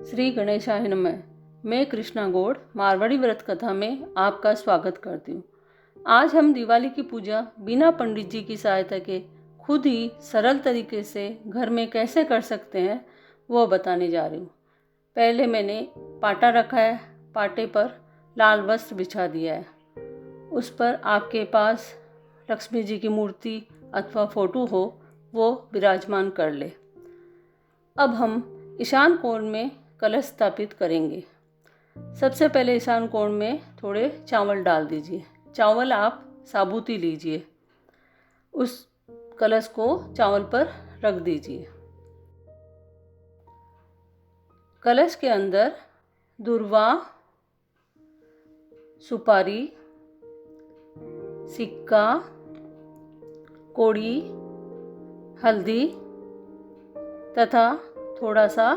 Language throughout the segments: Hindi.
श्री गणेशाय नमः। मैं कृष्णा गौड़ मारवाड़ी व्रत कथा में आपका स्वागत करती हूँ। आज हम दिवाली की पूजा बिना पंडित जी की सहायता के खुद ही सरल तरीके से घर में कैसे कर सकते हैं वो बताने जा रही हूँ। पहले मैंने पाटा रखा है, पाटे पर लाल वस्त्र बिछा दिया है। उस पर आपके पास लक्ष्मी जी की मूर्ति अथवा फोटो हो वो विराजमान कर ले। अब हम ईशान कोण में कलश स्थापित करेंगे। सबसे पहले ईशान कोण में थोड़े चावल डाल दीजिए। चावल आप साबुत ही लीजिए। उस कलश को चावल पर रख दीजिए। कलश के अंदर दूर्वा, सुपारी, सिक्का, कोड़ी, हल्दी तथा थोड़ा सा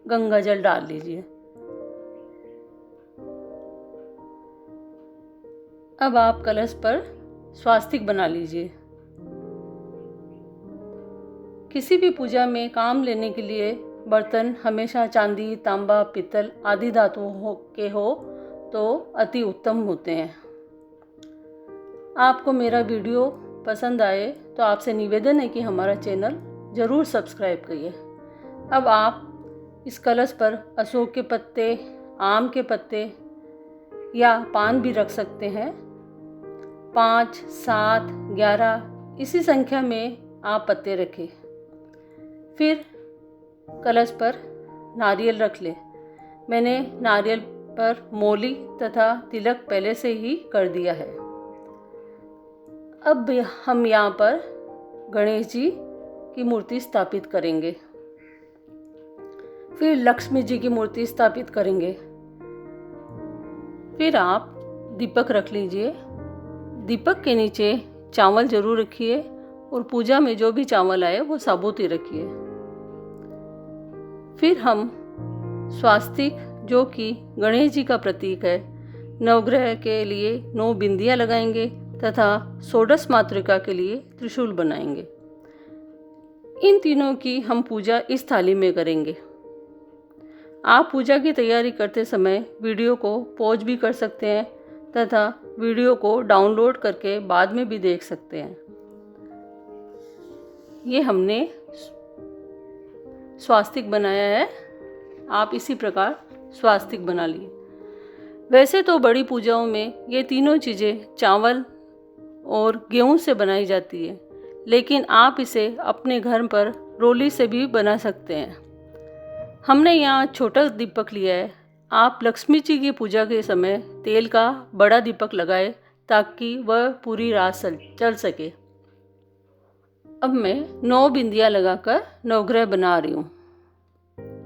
गंगा जल डाल लीजिए। अब आप कलश पर स्वास्तिक बना लीजिए। किसी भी पूजा में काम लेने के लिए बर्तन हमेशा चांदी, तांबा, पित्तल आदि धातुओं के हो तो अति उत्तम होते हैं। आपको मेरा वीडियो पसंद आए तो आपसे निवेदन है कि हमारा चैनल ज़रूर सब्सक्राइब करिए। अब आप इस कलश पर अशोक के पत्ते, आम के पत्ते या पान भी रख सकते हैं। 5, 7, 11 इसी संख्या में आप पत्ते रखें। फिर कलश पर नारियल रख लें। मैंने नारियल पर मौली तथा तिलक पहले से ही कर दिया है। अब हम यहाँ पर गणेश जी की मूर्ति स्थापित करेंगे। फिर लक्ष्मी जी की मूर्ति स्थापित करेंगे। फिर आप दीपक रख लीजिए। दीपक के नीचे चावल जरूर रखिए और पूजा में जो भी चावल आए वो साबुत ही रखिए। फिर हम स्वास्तिक, जो कि गणेश जी का प्रतीक है, नवग्रह के लिए 9 बिंदियाँ लगाएंगे तथा षोडश मातृका के लिए त्रिशूल बनाएंगे। इन तीनों की हम पूजा इस थाली में करेंगे। आप पूजा की तैयारी करते समय वीडियो को पॉज भी कर सकते हैं तथा वीडियो को डाउनलोड करके बाद में भी देख सकते हैं। ये हमने स्वास्तिक बनाया है। आप इसी प्रकार स्वास्तिक बना लिए। वैसे तो बड़ी पूजाओं में ये तीनों चीज़ें चावल और गेहूं से बनाई जाती है, लेकिन आप इसे अपने घर पर रोली से भी बना सकते हैं। हमने यहाँ छोटा दीपक लिया है। आप लक्ष्मी जी की पूजा के समय तेल का बड़ा दीपक लगाएं ताकि वह पूरी रात चल सके। अब मैं 9 बिंदियाँ लगाकर नवग्रह बना रही हूँ।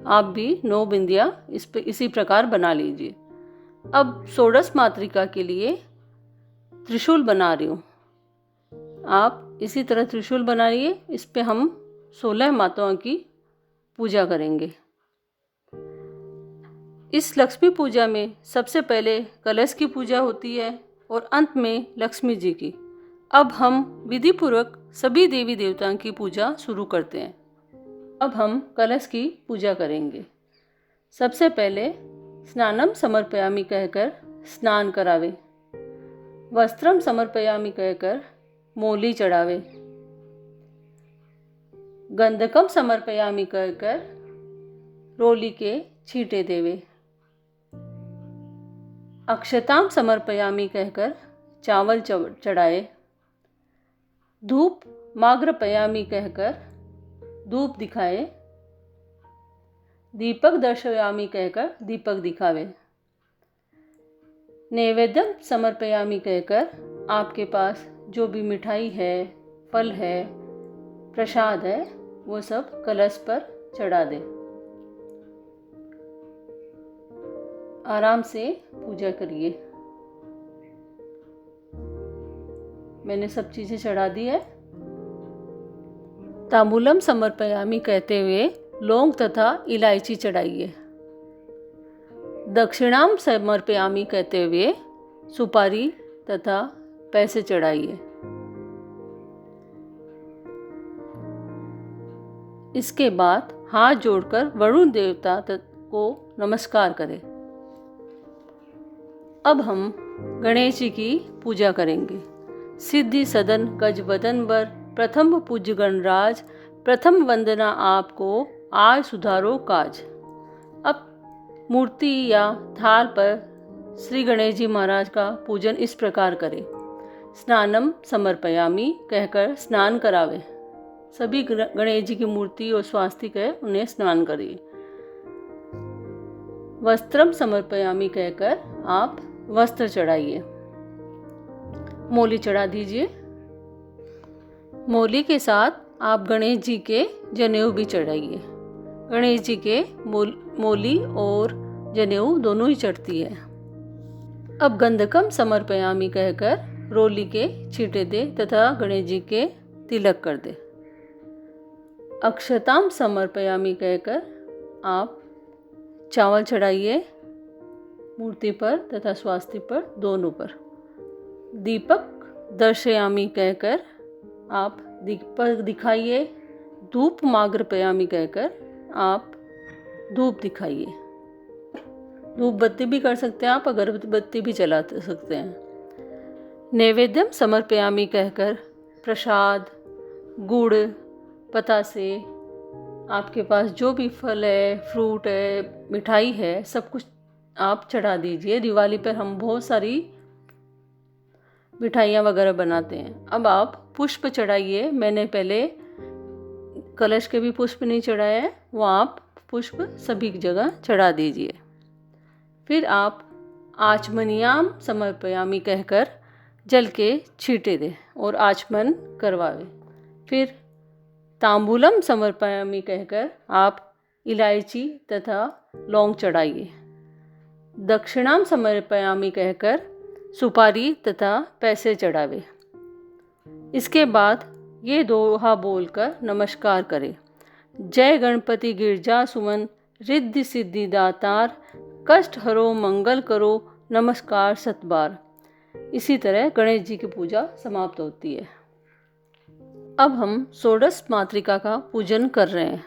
आप भी 9 बिंदियाँ इसी प्रकार बना लीजिए। अब षोडश मातृका के लिए त्रिशूल बना रही हूँ। आप इसी तरह त्रिशूल बनाइए। इस पे हम 16 माताओं की पूजा करेंगे। इस लक्ष्मी पूजा में सबसे पहले कलश की पूजा होती है और अंत में लक्ष्मी जी की। अब हम विधि पूर्वक सभी देवी देवताओं की पूजा शुरू करते हैं। अब हम कलश की पूजा करेंगे। सबसे पहले स्नानम समर्पयामि कहकर स्नान करावे, वस्त्रम समर्पयामि कहकर मौली चढ़ावे, गंधकम समर्पयामि कहकर रोली के छींटे देवे, अक्षताम समर्पयामि कहकर चावल चढ़ाए, धूप माग्रपयामि कहकर धूप दिखाए, दीपक दर्शयामि कहकर दीपक दिखावे, नैवेद्यम समर्पयामि कहकर आपके पास जो भी मिठाई है, फल है, प्रसाद है, वो सब कलश पर चढ़ा दे। आराम से पूजा करिए। मैंने सब चीज़ें चढ़ा दी है। तांबूलम समर्पयामि कहते हुए लौंग तथा इलायची चढ़ाइए। दक्षिणाम समर्पयामि कहते हुए सुपारी तथा पैसे चढ़ाइए। इसके बाद हाथ जोड़कर वरुण देवता को नमस्कार करें। अब हम गणेश जी की पूजा करेंगे। सिद्धि सदन गज बदन बर, प्रथम पूज्य गणराज, प्रथम वंदना आपको, आज सुधारो काज। अब मूर्ति या थाल पर श्री गणेश जी महाराज का पूजन इस प्रकार करें। स्नानम समर्पयामि कहकर स्नान करावे। सभी गणेश जी की मूर्ति और स्वास्तिक है उन्हें स्नान करिए। वस्त्रम समर्पयामि कहकर आप वस्त्र चढ़ाइए। मोली चढ़ा दीजिए। मोली के साथ आप गणेश जी के जनेऊ भी चढ़ाइए। गणेश जी के मोली और जनेऊ दोनों ही चढ़ती है। अब गंधकम समर्पयामि कहकर रोली के छींटे दे तथा गणेश जी के तिलक कर दे। अक्षताम समर्पयामि कहकर आप चावल चढ़ाइए मूर्ति पर तथा स्वास्तिक पर, दोनों पर। दीपक दर्शयामि कहकर आप दीपक दिखाइए। धूप माग्रपयामि कहकर आप धूप दिखाइए। धूप बत्ती भी कर सकते हैं आप, अगरबत्ती भी जला सकते हैं। नैवेद्यम समर्पयामि कहकर प्रसाद, गुड़, बतासे, आपके पास जो भी फल है, फ्रूट है, मिठाई है, सब कुछ आप चढ़ा दीजिए। दिवाली पर हम बहुत सारी मिठाइयाँ वगैरह बनाते हैं। अब आप पुष्प चढ़ाइए। मैंने पहले कलश के भी पुष्प नहीं चढ़ाए हैं, वो आप पुष्प सभी जगह चढ़ा दीजिए। फिर आप आचमनियाम समर्पयामि कहकर जल के छींटे दें और आचमन करवावे। फिर तांबूलम समर्पयामि कहकर आप इलायची तथा लौंग चढ़ाइए। दक्षिणाम समर्पयामि कहकर सुपारी तथा पैसे चढ़ावे। इसके बाद ये दोहा बोलकर नमस्कार करें। जय गणपति गिरजा सुमन, रिद्धि सिद्धि दातार, कष्ट हरो मंगल करो, नमस्कार सतबार। इसी तरह गणेश जी की पूजा समाप्त होती है। अब हम षोडश मातृका का पूजन कर रहे हैं।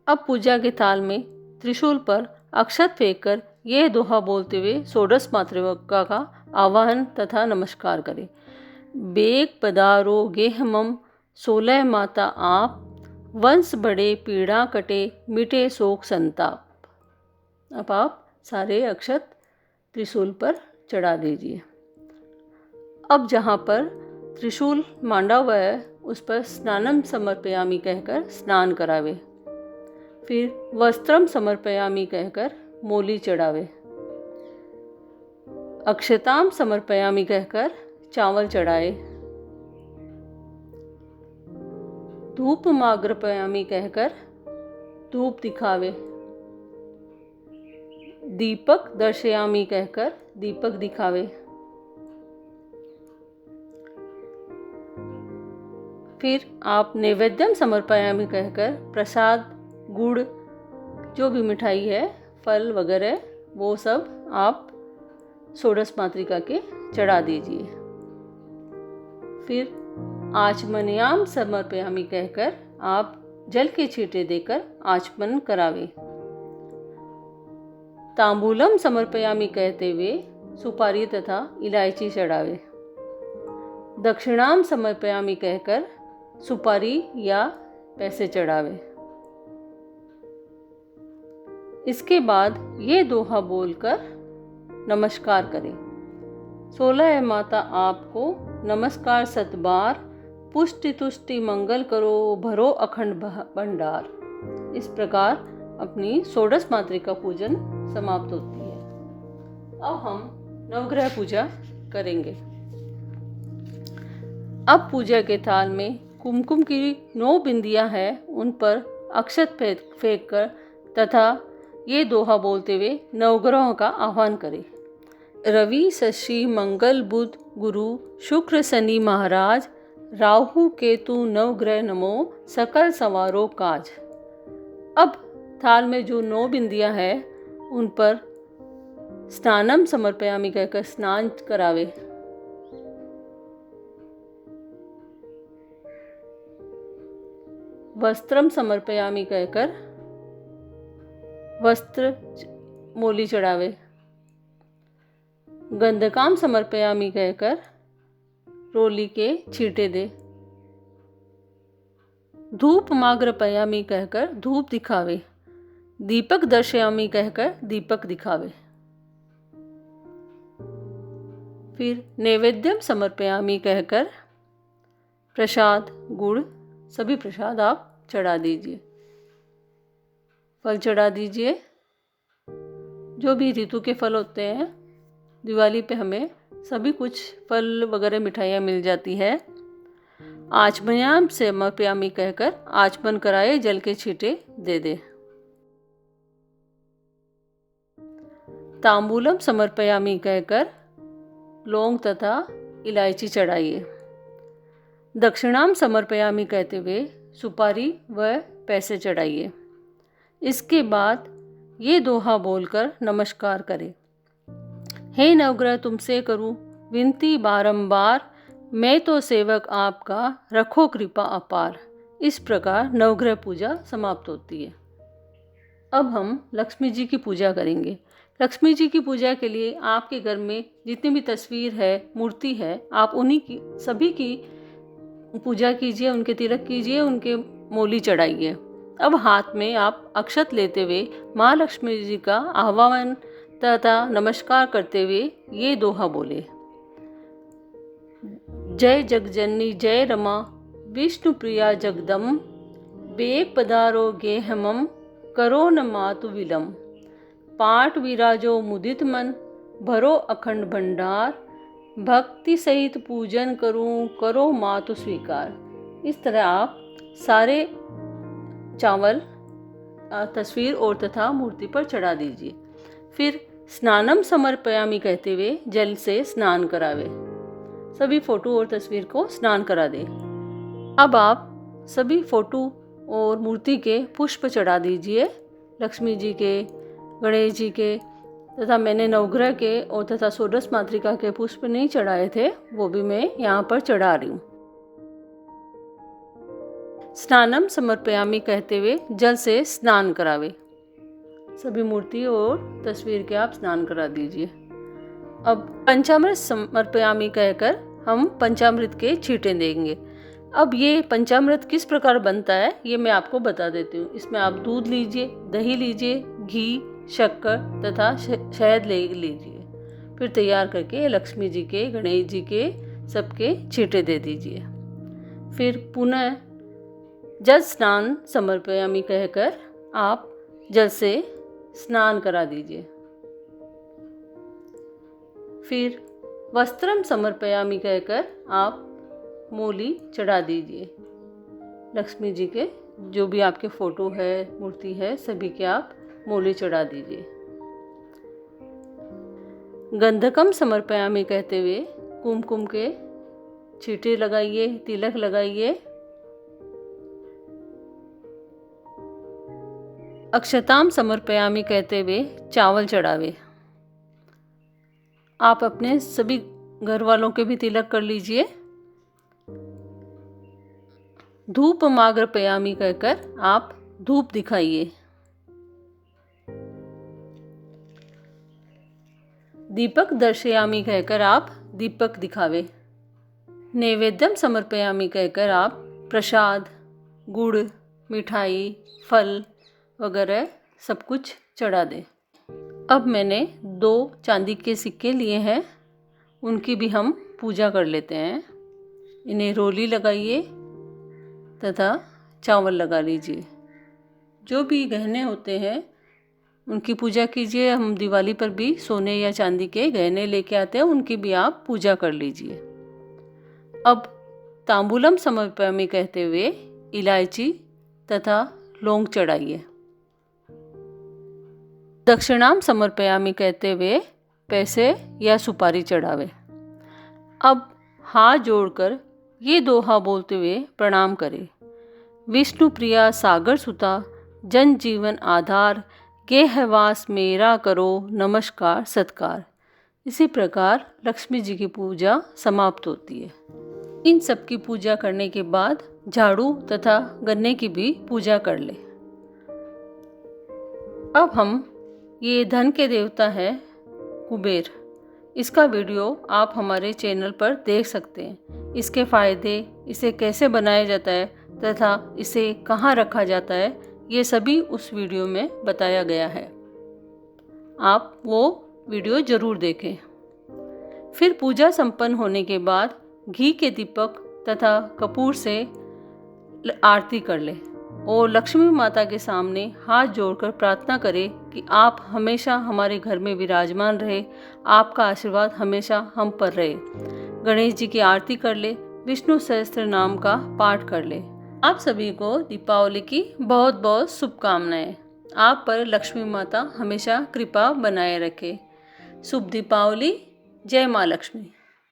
अब पूजा के थाल में त्रिशूल पर अक्षत फेंककर यह दोहा बोलते हुए षोडश मातृका का आवाहन तथा नमस्कार करें। बेग पधारो गेहमम, 16 माता आप, वंश बढ़े पीड़ा कटे, मिटे शोक संताप। अब आप सारे अक्षत त्रिशूल पर चढ़ा दीजिए। अब जहाँ पर त्रिशूल मांडा हुआ है उस पर स्नानम समर्पयामि कहकर स्नान करावे। फिर वस्त्रम समर्पयामि कहकर मोली चढ़ावे। अक्षताम समर्पयामि कहकर चावल चढ़ाए। धूप माग्रपयामि कहकर धूप दिखावे। दीपक दर्शयामि कहकर दीपक दिखावे। फिर आप नैवेद्यम समर्पयामि कहकर प्रसाद, गुड़, जो भी मिठाई है, फल वगैरह, वो सब आप षोडश मातृका के चढ़ा दीजिए। फिर आचमनयाम समर्पयामि कहकर आप जल के छींटे देकर आचमन करावे। तांबूलम समर्पयामि कहते हुए सुपारी तथा इलायची चढ़ावे। दक्षिणाम समर्पयामि कहकर सुपारी या पैसे चढ़ावे। इसके बाद ये दोहा बोलकर नमस्कार करें। 16 माता आपको, नमस्कार सतबार, पुष्टि तुष्टि मंगल करो, भरो अखंड भंडार। इस प्रकार अपनी षोडश मातृका पूजन समाप्त होती है। अब हम नवग्रह पूजा करेंगे। अब पूजा के थाल में कुमकुम की 9 बिंदियां हैं, उन पर अक्षत फेंक कर तथा ये दोहा बोलते हुए नवग्रहों का आह्वान करें। रवि शशि मंगल बुध गुरु शुक्र शनि महाराज, राहु केतु नवग्रह नमो, सकल संवारो काज। अब थाल में जो 9 बिंदियां हैं उन पर स्नानम समर्पयामि कहकर स्नान करावे। वस्त्रम समर्पयामि कहकर वस्त्र मोली चढ़ावे। गंधकाम समर्पयामि कहकर रोली के छींटे दे। धूप माग्रपयामि कहकर धूप दिखावे। दीपक दर्शयामि कहकर दीपक दिखावे। फिर नैवेद्यम समर्पयामि कहकर प्रसाद, गुड़, सभी प्रसाद आप चढ़ा दीजिए। फल चढ़ा दीजिए, जो भी ऋतु के फल होते हैं। दिवाली पे हमें सभी कुछ फल वगैरह मिठाइयाँ मिल जाती है। आचमयाम समर्पयामि कहकर आचमन कराए जल के छींटे दे दे। तांबूलम समर्पयामि कहकर लौंग तथा इलायची चढ़ाइए। दक्षिणाम समर्पयामि कहते हुए सुपारी व पैसे चढ़ाइए। इसके बाद ये दोहा बोलकर नमस्कार करें। हे नवग्रह तुमसे करूं विनती बारंबार, मैं तो सेवक आपका, रखो कृपा अपार। इस प्रकार नवग्रह पूजा समाप्त होती है। अब हम लक्ष्मी जी की पूजा करेंगे। लक्ष्मी जी की पूजा के लिए आपके घर में जितनी भी तस्वीर है, मूर्ति है, आप उन्हीं की सभी की पूजा कीजिए, उनके तिलक कीजिए, उनके मोली चढ़ाइए। अब हाथ में आप अक्षत लेते हुए माँ लक्ष्मी जी का आह्वान तथा नमस्कार करते हुए ये दोहा बोले। जय जगजननी जय रमा, विष्णु प्रिया जगदम, बेग पधारो गेहमम, करो न मातु विलम। पाठ विराजो मुदित मन, भरो अखंड भंडार, भक्ति सहित पूजन करूं, करो मातु स्वीकार। इस तरह आप सारे चावल तस्वीर और तथा मूर्ति पर चढ़ा दीजिए। फिर स्नानम समर्पयामि कहते हुए जल से स्नान करावे। सभी फोटो और तस्वीर को स्नान करा दे। अब आप सभी फोटो और मूर्ति के पुष्प चढ़ा दीजिए। लक्ष्मी जी के, गणेश जी के तथा मैंने नवग्रह के और तथा षोडश मातृका के पुष्प नहीं चढ़ाए थे, वो भी मैं यहाँ पर चढ़ा रही हूँ। स्नानम समर्पयामि कहते हुए जल से स्नान करावे। सभी मूर्ति और तस्वीर के आप स्नान करा दीजिए। अब पंचामृत समर्पयामि कहकर हम पंचामृत के छींटे देंगे। अब ये पंचामृत किस प्रकार बनता है ये मैं आपको बता देती हूँ। इसमें आप दूध लीजिए, दही लीजिए, घी, शक्कर तथा शहद ले लीजिए। फिर तैयार करके लक्ष्मी जी के, गणेश जी के सबके छींटे दे दीजिए। फिर पुनः जल स्नान समर्पयामि कहकर आप जल से स्नान करा दीजिए। फिर वस्त्रम समर्पयामि कहकर आप मोली चढ़ा दीजिए। लक्ष्मी जी के जो भी आपके फोटो है, मूर्ति है, सभी के आप मोली चढ़ा दीजिए। गंधकम समर्पयामि कहते हुए कुमकुम के छींटे लगाइए, तिलक लगाइए। अक्षताम समर्पयामि कहते हुए चावल चढ़ावे। आप अपने सभी घर वालों के भी तिलक कर लीजिए। धूप माग्रपयामि कहकर आप धूप दिखाइए। दीपक दर्शयामि कहकर आप दीपक दिखावे। नैवेद्यम समर्पयामि कहकर आप प्रसाद, गुड़, मिठाई, फल वगैरह सब कुछ चढ़ा दें। अब मैंने 2 चांदी के सिक्के लिए हैं, उनकी भी हम पूजा कर लेते हैं। इन्हें रोली लगाइए तथा चावल लगा लीजिए। जो भी गहने होते हैं उनकी पूजा कीजिए। हम दिवाली पर भी सोने या चांदी के गहने लेके आते हैं, उनकी भी आप पूजा कर लीजिए। अब तांबूलम समर्पयामि कहते हुए इलायची तथा लौंग चढ़ाइए। दक्षिणाम समर्पयामि कहते हुए पैसे या सुपारी चढ़ावे। अब हाथ जोड़कर ये दोहा बोलते हुए प्रणाम करें। विष्णु प्रिया सागर सुता, जन जीवन आधार, गेहवास मेरा करो नमस्कार सत्कार। इसी प्रकार लक्ष्मी जी की पूजा समाप्त होती है। इन सब की पूजा करने के बाद झाड़ू तथा गन्ने की भी पूजा कर ले। अब हम ये धन के देवता है कुबेर। इसका वीडियो आप हमारे चैनल पर देख सकते हैं। इसके फायदे, इसे कैसे बनाया जाता है तथा इसे कहाँ रखा जाता है, ये सभी उस वीडियो में बताया गया है। आप वो वीडियो ज़रूर देखें। फिर पूजा संपन्न होने के बाद घी के दीपक तथा कपूर से आरती कर ले और लक्ष्मी माता के सामने हाथ जोड़कर प्रार्थना करें कि आप हमेशा हमारे घर में विराजमान रहे, आपका आशीर्वाद हमेशा हम पर रहे। गणेश जी की आरती कर ले, विष्णु सहस्त्र नाम का पाठ कर ले। आप सभी को दीपावली की बहुत बहुत शुभकामनाएं। आप पर लक्ष्मी माता हमेशा कृपा बनाए रखे। शुभ दीपावली। जय माँ लक्ष्मी।